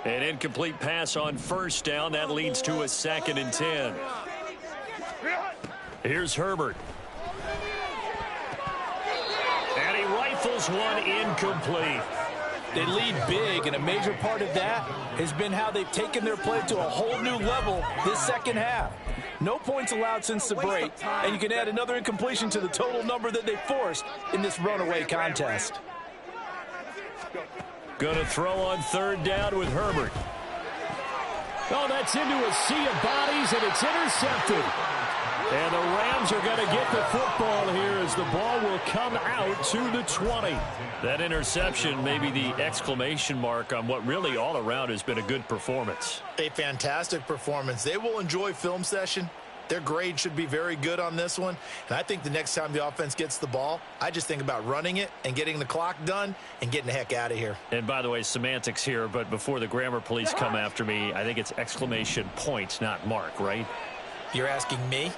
An incomplete pass on 1st down. That leads to a 2nd and 10. Here's Herbert. And he rifles one incomplete. They lead big, and a major part of that has been how they've taken their play to a whole new level this second half. No points allowed since the break, and you can add another incompletion to the total number that they forced in this runaway contest. Going to throw on third down with Herbert. Oh, that's into a sea of bodies, and it's intercepted. And the Rams are going to get the football here as the ball will come out to the 20. That interception may be the exclamation mark on what really all around has been a good performance. A fantastic performance. They will enjoy film session. Their grade should be very good on this one. And I think the next time the offense gets the ball, I just think about running it and getting the clock done and getting the heck out of here. And by the way, semantics here, but before the grammar police come after me, I think it's exclamation point, not mark, right? You're asking me?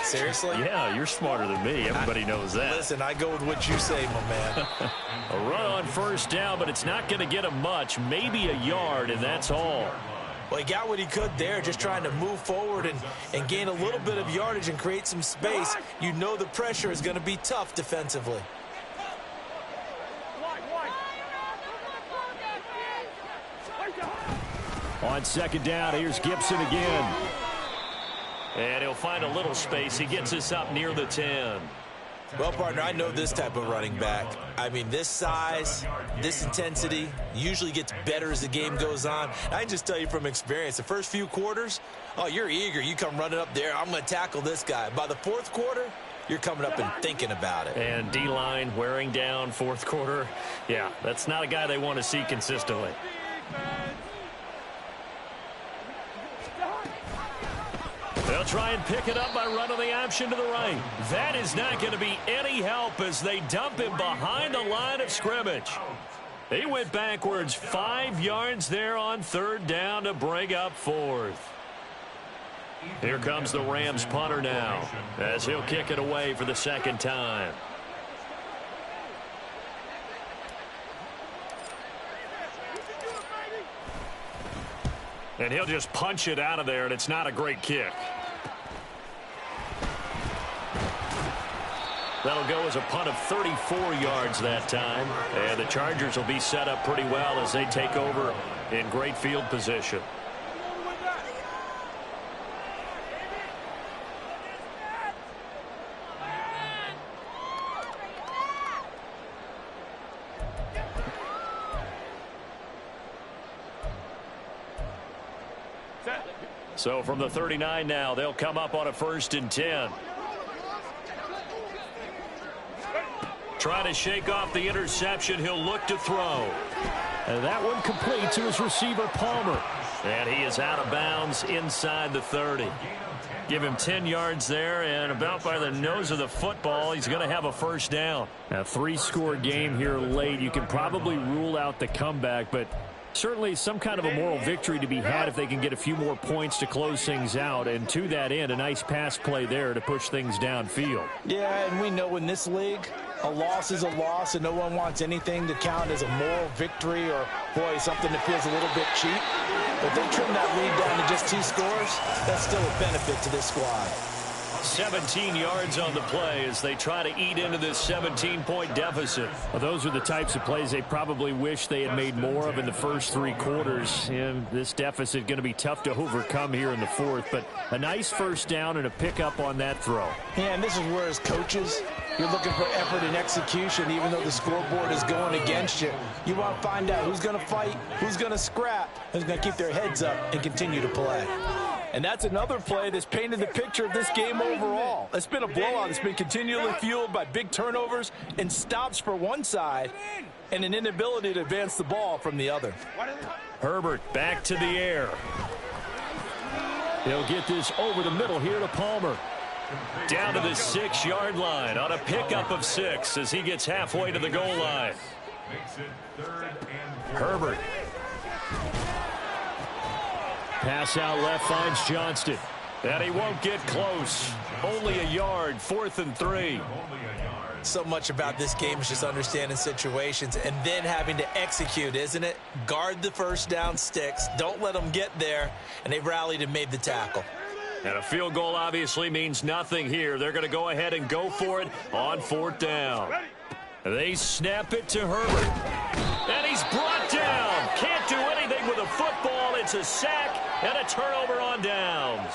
Seriously? Yeah, you're smarter than me. Everybody knows that. Listen, I go with what you say, my man. A run on first down, but it's not going to get him much. Maybe a yard, and that's all. Well, he got what he could there, just trying to move forward and gain a little bit of yardage and create some space. You know the pressure is going to be tough defensively. On second down, here's Gibson again. And he'll find a little space. He gets us up near the 10. Well, partner, I know this type of running back. I mean, this size, this intensity usually gets better as the game goes on. I can just tell you from experience, the first few quarters, oh, you're eager. You come running up there, I'm going to tackle this guy. By the fourth quarter, you're coming up and thinking about it. And D-line wearing down fourth quarter. Yeah, that's not a guy they want to see consistently. They'll try and pick it up by running the option to the right. That is not going to be any help as they dump him behind the line of scrimmage. He went backwards 5 yards there on third down to bring up fourth. Here comes the Rams punter now as he'll kick it away for the second time. And he'll just punch it out of there, and it's not a great kick. That'll go as a punt of 34 yards that time. And the Chargers will be set up pretty well as they take over in great field position. So from the 39 now, they'll come up on a 1st and 10. Trying to shake off the interception. He'll look to throw. And that one complete to his receiver, Palmer. And he is out of bounds inside the 30. Give him 10 yards there, and about by the nose of the football, he's going to have a first down. A 3-score game here late. You can probably rule out the comeback, but certainly some kind of a moral victory to be had if they can get a few more points to close things out. And to that end, a nice pass play there to push things downfield. Yeah, and we know in this league, a loss is a loss, and no one wants anything to count as a moral victory or, boy, something that feels a little bit cheap. But they trim that lead down to just 2 scores. That's still a benefit to this squad. 17 yards on the play as they try to eat into this 17-point deficit. Well, those are the types of plays they probably wish they had made more of in the first 3 quarters. And this deficit going to be tough to overcome here in the fourth. But a nice first down and a pickup on that throw. Yeah, and this is where, as coaches, you're looking for effort and execution, even though the scoreboard is going against you. You want to find out who's going to fight, who's going to scrap, who's going to keep their heads up and continue to play. And that's another play that's painted the picture of this game overall. It's been a blowout. It's been continually fueled by big turnovers and stops for one side and an inability to advance the ball from the other. Herbert back to the air. He'll get this over the middle here to Palmer. Down to the 6-yard line on a pickup of 6 as he gets halfway to the goal line. Herbert. Pass out left finds Johnston. And he won't get close. Only a yard, 4th and 3. So much about this game is just understanding situations and then having to execute, isn't it? Guard the first down sticks. Don't let them get there. And they've rallied and made the tackle. And a field goal obviously means nothing here. They're going to go ahead and go for it on 4th down. They snap it to Herbert. And he's brought football. It's a sack and a turnover on downs.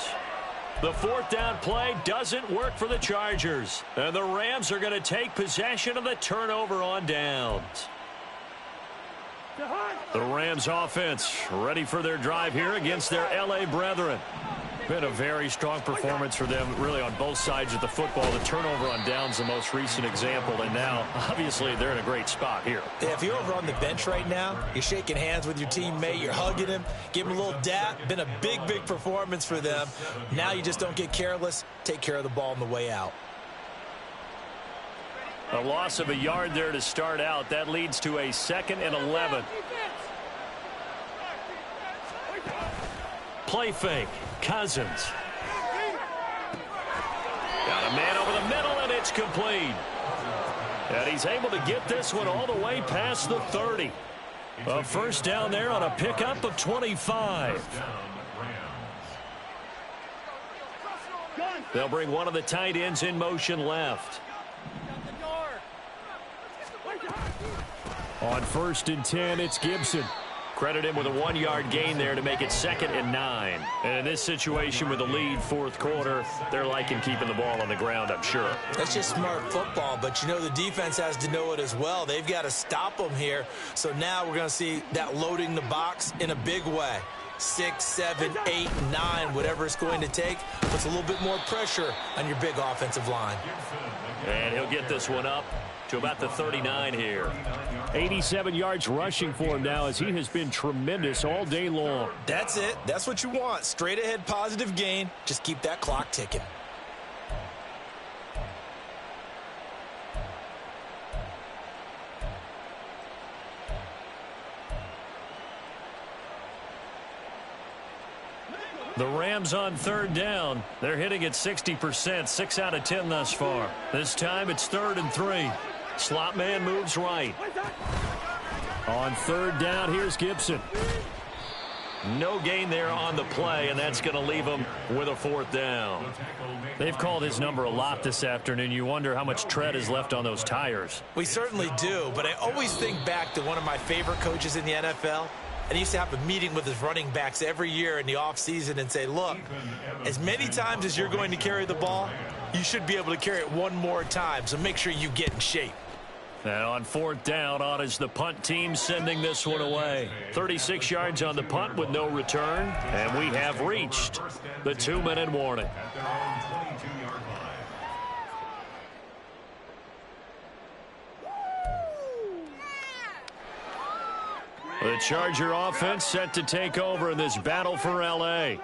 The fourth down play doesn't work for the Chargers. And the Rams are going to take possession of the turnover on downs. The Rams offense ready for their drive here against their L.A. brethren. Been a very strong performance for them, really, on both sides of the football. The turnover on downs, the most recent example, and now, obviously, they're in a great spot here. Yeah, if you're over on the bench right now, you're shaking hands with your teammate, you're hugging him, give him a little dap. Been a big, big performance for them. Now you just don't get careless. Take care of the ball on the way out. A loss of a yard there to start out. That leads to a 2nd and 11. Play fake. Cousins. Got a man over the middle, and it's complete. And he's able to get this one all the way past the 30. A first down there on a pickup of 25. They'll bring one of the tight ends in motion left. On 1st and 10, it's Gibson. Credit him with a 1-yard gain there to make it 2nd and 9. And in this situation with the lead, fourth quarter, they're liking keeping the ball on the ground, I'm sure. That's just smart football, but you know the defense has to know it as well. They've got to stop them here. So now we're going to see that loading the box in a big way. 6, 7, 8, 9, whatever it's going to take, puts a little bit more pressure on your big offensive line. And he'll get this one up to about the 39 here. 87 yards rushing for him now, as he has been tremendous all day long. That's it. That's what you want. Straight ahead positive gain. Just keep that clock ticking. The Rams on 3rd down. They're hitting at 60%, 6 out of 10 thus far. This time it's 3rd and 3. Slot man moves right. On 3rd down, here's Gibson. No gain there on the play, and that's going to leave him with a 4th down. They've called his number a lot this afternoon. You wonder how much tread is left on those tires. We certainly do, but I always think back to one of my favorite coaches in the NFL. And he used to have a meeting with his running backs every year in the offseason and say, look, as many times as you're going to carry the ball, you should be able to carry it one more time, so make sure you get in shape. And on 4th down, on is the punt team sending this one away. 36 yards on the punt with no return, and we have reached the 2-minute warning. The Charger offense set to take over in this battle for L.A.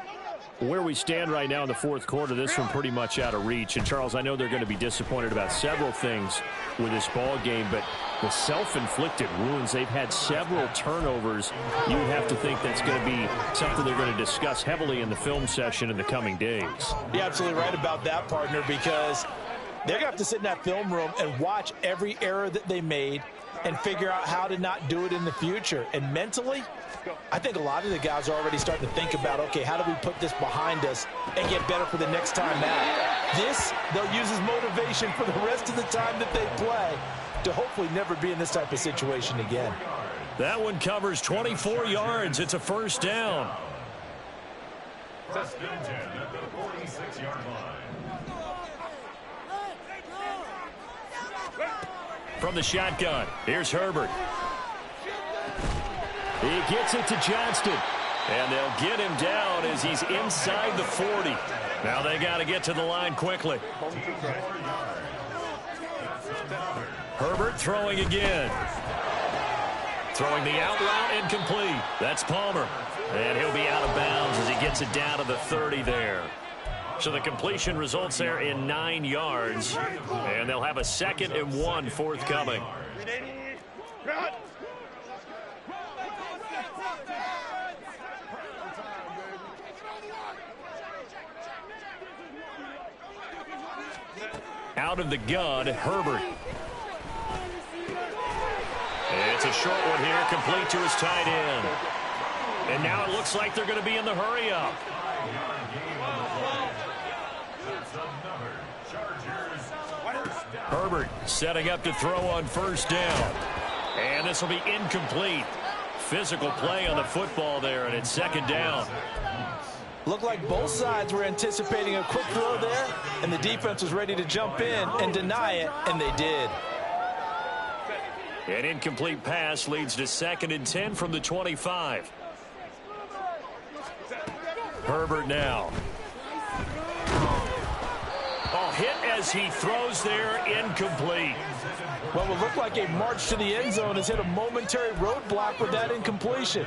Where we stand right now in the fourth quarter, this one pretty much out of reach. And, Charles, I know they're going to be disappointed about several things with this ball game, but the self-inflicted wounds, they've had several turnovers. You would have to think that's going to be something they're going to discuss heavily in the film session in the coming days. You're absolutely right about that, partner, because they're going to have to sit in that film room and watch every error that they made and figure out how to not do it in the future. And mentally, I think a lot of the guys are already starting to think about, okay, how do we put this behind us and get better for the next time out? This, they'll use as motivation for the rest of the time that they play to hopefully never be in this type of situation again. That one covers 24 yards. It's a first down. Suspension at the 46-yard line. From the shotgun, here's Herbert. He gets it to Johnston. And they'll get him down as he's inside the 40. Now they got to get to the line quickly. Herbert throwing again. Throwing the out route incomplete. That's Palmer. And he'll be out of bounds as he gets it down to the 30 there. So the completion results there in 9 yards. And they'll have a 2nd and 1 forthcoming. Out of the gun, Herbert. It's a short one here, complete to his tight end. And now it looks like they're going to be in the hurry-up. Herbert setting up to throw on first down. And this will be incomplete. physical play on the football there, and it's second down. Looked like both sides were anticipating a quick throw there, and the defense was ready to jump in and deny it, and they did. An incomplete pass leads to 2nd and 10 from the 25. Herbert now. Oh, hit as he throws there, incomplete. What would look like a march to the end zone has hit a momentary roadblock with that incompletion.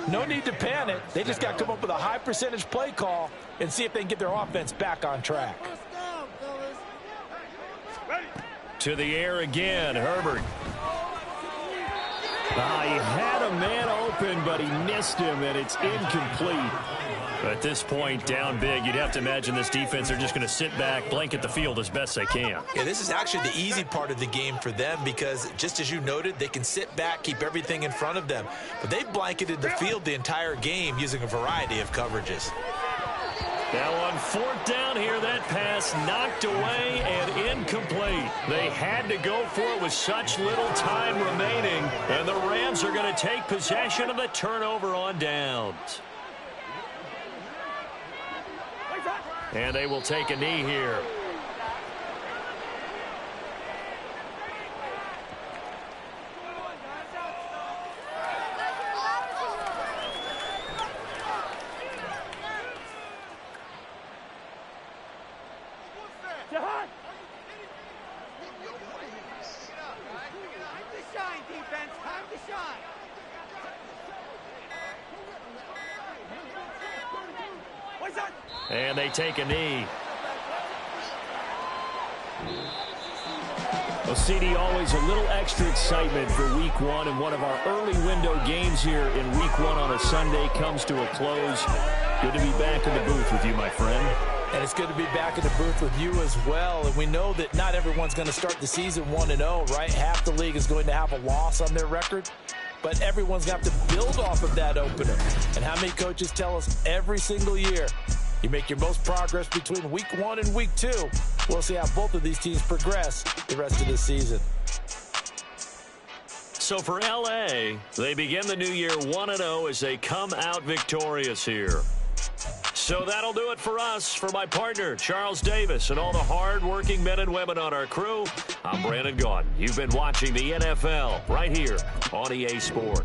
No need to panic. They just got to come up with a high percentage play call and see if they can get their offense back on track. To the air again, Herbert. He had a man open, but he missed him, and it's incomplete. At this point, down big, you'd have to imagine this defense are just going to sit back, blanket the field as best they can. Yeah, this is actually the easy part of the game for them because, just as you noted, they can sit back, keep everything in front of them. But they've blanketed the field the entire game using a variety of coverages. Now on 4th down here, that pass knocked away and incomplete. They had to go for it with such little time remaining, and the Rams are going to take possession of the turnover on downs. And they will take a knee here. And they take a knee. Well, CD, always a little extra excitement for Week 1, and one of our early window games here in Week 1 on a Sunday comes to a close. Good to be back in the booth with you, my friend. And it's good to be back in the booth with you as well. And we know that not everyone's going to start the season 1-0, right? Half the league is going to have a loss on their record. But everyone's got to build off of that opener. And how many coaches tell us every single year, you make your most progress between Week 1 and Week 2. We'll see how both of these teams progress the rest of the season. So for L.A., they begin the new year 1-0 as they come out victorious here. So that'll do it for us. For my partner, Charles Davis, and all the hard-working men and women on our crew, I'm Brandon Gaudin. You've been watching the NFL right here on EA Sports.